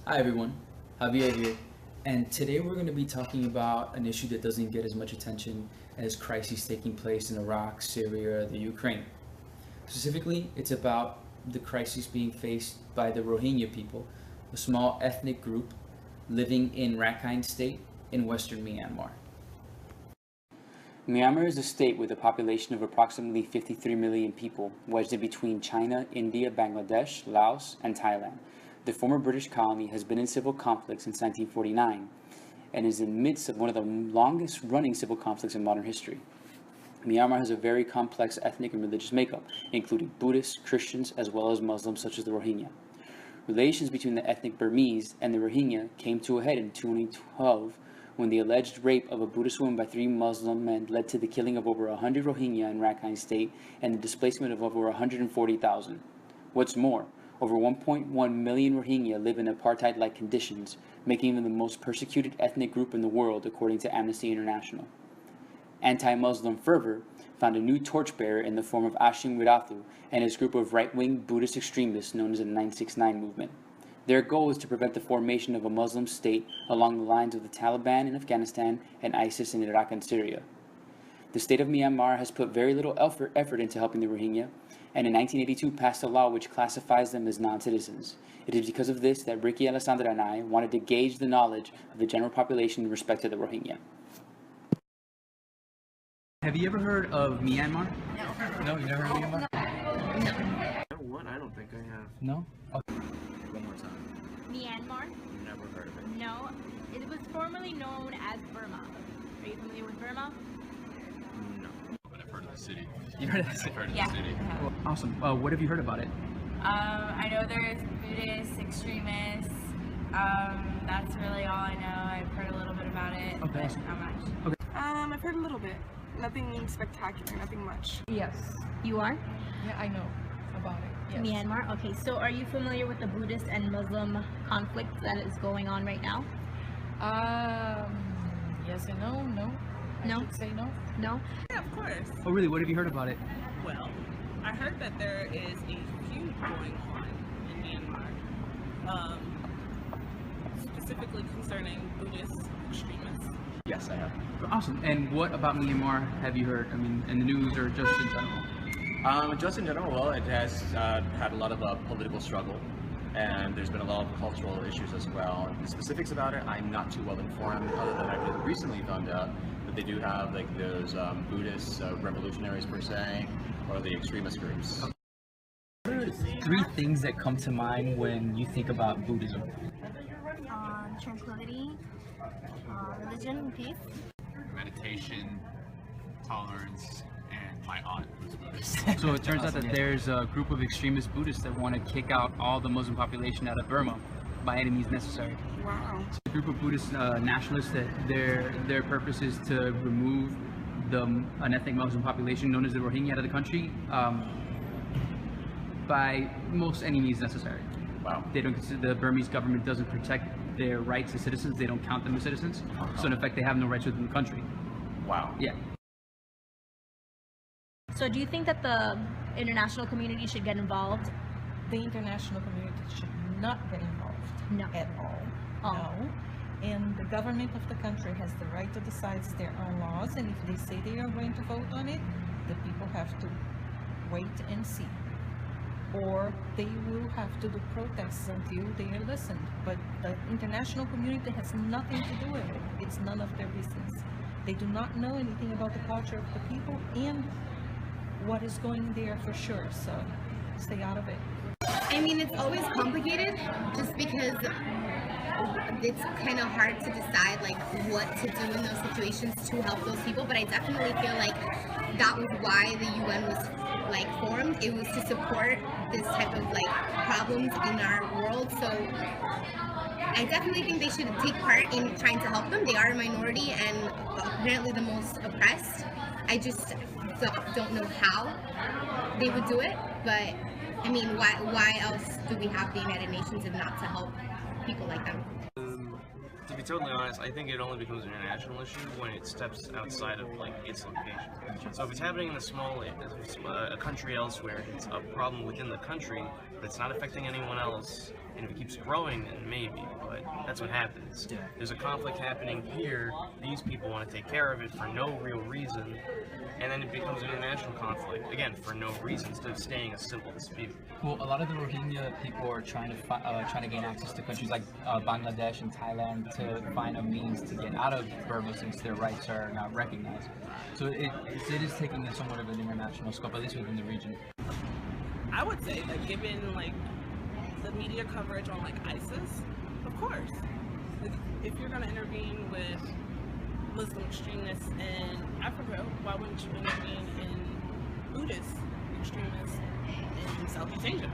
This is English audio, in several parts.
Hi everyone, Javier here, and today we're going to be talking about an issue that doesn't get as much attention as crises taking place in Iraq, Syria, the Ukraine. Specifically, it's about the crisis being faced by the Rohingya people, a small ethnic group living in Rakhine state in western Myanmar. Myanmar is a state with a population of approximately 53 million people, wedged in between China, India, Bangladesh, Laos, and Thailand. The former British colony has been in civil conflict since 1949 and is in the midst of one of the longest running civil conflicts in modern history. Myanmar has a very complex ethnic and religious makeup, including Buddhists, Christians, as well as Muslims such as the Rohingya. Relations between the ethnic Burmese and the Rohingya came to a head in 2012 when the alleged rape of a Buddhist woman by 3 Muslim men led to the killing of over 100 Rohingya in Rakhine State and the displacement of over 140,000. What's more, over 1.1 million Rohingya live in apartheid-like conditions, making them the most persecuted ethnic group in the world, according to Amnesty International. Anti-Muslim fervor found a new torchbearer in the form of Ashim Wirathu and his group of right-wing Buddhist extremists known as the 969 movement. Their goal is to prevent the formation of a Muslim state along the lines of the Taliban in Afghanistan and ISIS in Iraq and Syria. The state of Myanmar has put very little effort into helping the Rohingya, and in 1982 passed a law which classifies them as non-citizens. It is because of this that Ricky, Alessandra, and I wanted to gauge the knowledge of the general population in respect to the Rohingya. Have you ever heard of Myanmar? No. No, you never heard of Myanmar? No. What? I don't think I have. No? Okay. One more time. Myanmar? Never heard of it. No. It was formerly known as Burma. Are you familiar with Burma? No. But I've heard of the city. You heard of the city? I've heard of Yeah. the city. Well, awesome. What have you heard about it? I know there's Buddhist extremists. That's really all I know. I've heard a little bit about it, Okay, but awesome. not much. Okay. I've heard a little bit. Nothing spectacular, nothing much. Yes. You are? Yeah, I know about it. Yes. Myanmar? Okay, so are you familiar with the Buddhist and Muslim conflict that is going on right now? Yes and no. No. No? I should say no. No? Yeah, of course. Oh, really? What have you heard about it? Well, I heard that there is a feud going on in Myanmar, specifically concerning Buddhist extremists. Yes, I have. Awesome. And what about Myanmar have you heard? I mean, in the news or just in general? Just in general, well, it has had a lot of political struggle, and there's been a lot of cultural issues as well. The specifics about it, I'm not too well informed, other than I've recently found out that they do have like those Buddhist revolutionaries per se, or the extremist groups. What are 3 things that come to mind when you think about Buddhism? Tranquility, religion, and peace. Meditation, tolerance, and my aunt was Buddhist. So it turns out that there's a group of extremist Buddhists that want to kick out all the Muslim population out of Burma by any means necessary. Wow. It's a group of Buddhist nationalists that their purpose is to remove an ethnic Muslim population known as the Rohingya out of the country by most any means necessary. Wow. They don't consider, the Burmese government doesn't protect their rights as citizens. They don't count them as citizens. So in effect, they have no rights within the country. Wow. Yeah. So do you think that the international community should get involved? The international community should not get involved No. at all. Oh. No. And the government of the country has the right to decide their own laws, and if they say they are going to vote on it, the people have to wait and see. Or they will have to do protests until they are listened. But the international community has nothing to do with it. It's none of their business. They do not know anything about the culture of the people and what is going there for sure. So stay out of it. I mean, it's always complicated just because it's kind of hard to decide like what to do in those situations to help those people, but I definitely feel like that was why the UN was like formed. It was to support this type of like problems in our world. So I definitely think they should take part in trying to help them. They are a minority and apparently the most oppressed. I just don't know how they would do it, but I mean, why else do we have the United Nations if not to help people like them? To be totally honest, I think it only becomes an international issue when it steps outside of like its location. So if it's happening in a country elsewhere, it's a problem within the country, but it's not affecting anyone else. And if it keeps growing, then maybe. But that's what happens. Yeah. There's a conflict happening here. These people want to take care of it for no real reason, and then it becomes an international conflict again for no reason instead of staying a simple dispute. Well, a lot of the Rohingya people are trying to gain access to countries like Bangladesh and Thailand to find a means to get out of Burma since their rights are not recognized. So it is taking somewhat of an international scope, at least within the region. I would say that given like the media coverage on like ISIS, of course. If you're going to intervene with Muslim extremists in Africa, why wouldn't you intervene in Buddhist extremists in Southeast Asia?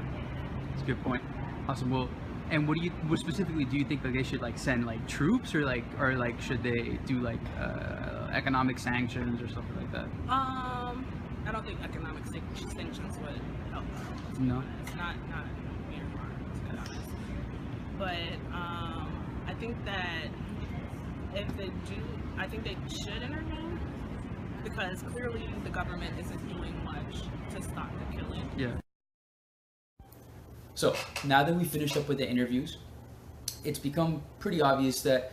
That's a good point. Awesome. Well, and what specifically do you think that they should like send like troops or should they do like economic sanctions or something like that? I don't think economic sanctions would help. No. It's not Myanmar, to be honest. But I think that if they do, I think they should intervene because clearly the government isn't doing much to stop the killing. Yeah. So now that we finished up with the interviews, it's become pretty obvious that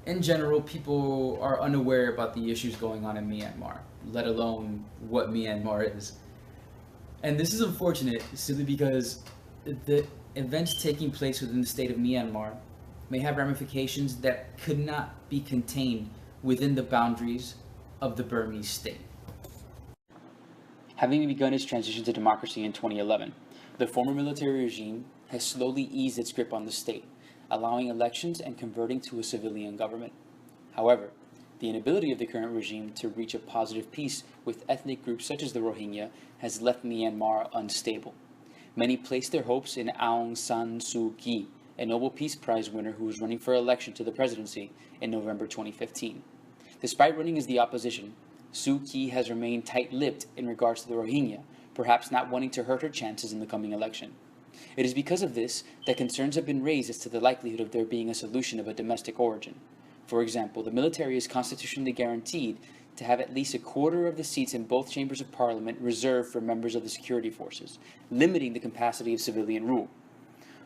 in general people are unaware about the issues going on in Myanmar, let alone what Myanmar is. And this is unfortunate simply because the events taking place within the state of Myanmar may have ramifications that could not be contained within the boundaries of the Burmese state. Having begun its transition to democracy in 2011, the former military regime has slowly eased its grip on the state, allowing elections and converting to a civilian government. However, the inability of the current regime to reach a positive peace with ethnic groups such as the Rohingya has left Myanmar unstable. Many place their hopes in Aung San Suu Kyi, a Nobel Peace Prize winner who was running for election to the presidency in November 2015. Despite running as the opposition, Suu Kyi has remained tight-lipped in regards to the Rohingya, perhaps not wanting to hurt her chances in the coming election. It is because of this that concerns have been raised as to the likelihood of there being a solution of a domestic origin. For example, the military is constitutionally guaranteed to have at least a quarter of the seats in both chambers of parliament reserved for members of the security forces, limiting the capacity of civilian rule.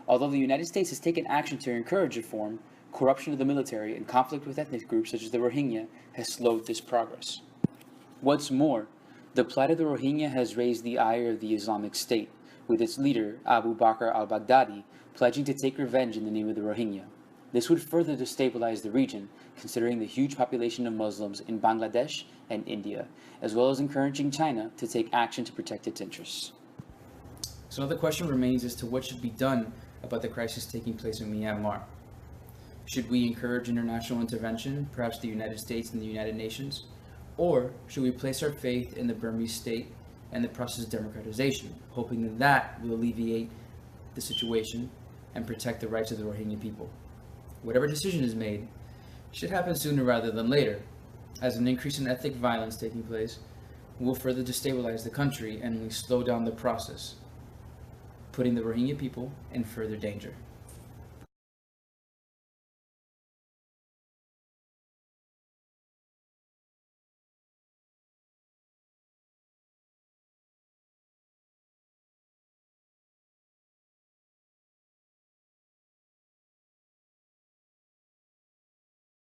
Although the United States has taken action to encourage reform, corruption of the military and conflict with ethnic groups such as the Rohingya has slowed this progress. What's more, the plight of the Rohingya has raised the ire of the Islamic State, with its leader, Abu Bakr al-Baghdadi, pledging to take revenge in the name of the Rohingya. This would further destabilize the region, considering the huge population of Muslims in Bangladesh and India, as well as encouraging China to take action to protect its interests. So now the question remains as to what should be done about the crisis taking place in Myanmar. Should we encourage international intervention, perhaps the United States and the United Nations? Or should we place our faith in the Burmese state and the process of democratization, hoping that that will alleviate the situation and protect the rights of the Rohingya people? Whatever decision is made should happen sooner rather than later, as an increase in ethnic violence taking place will further destabilize the country and will slow down the process, putting the Rohingya people in further danger.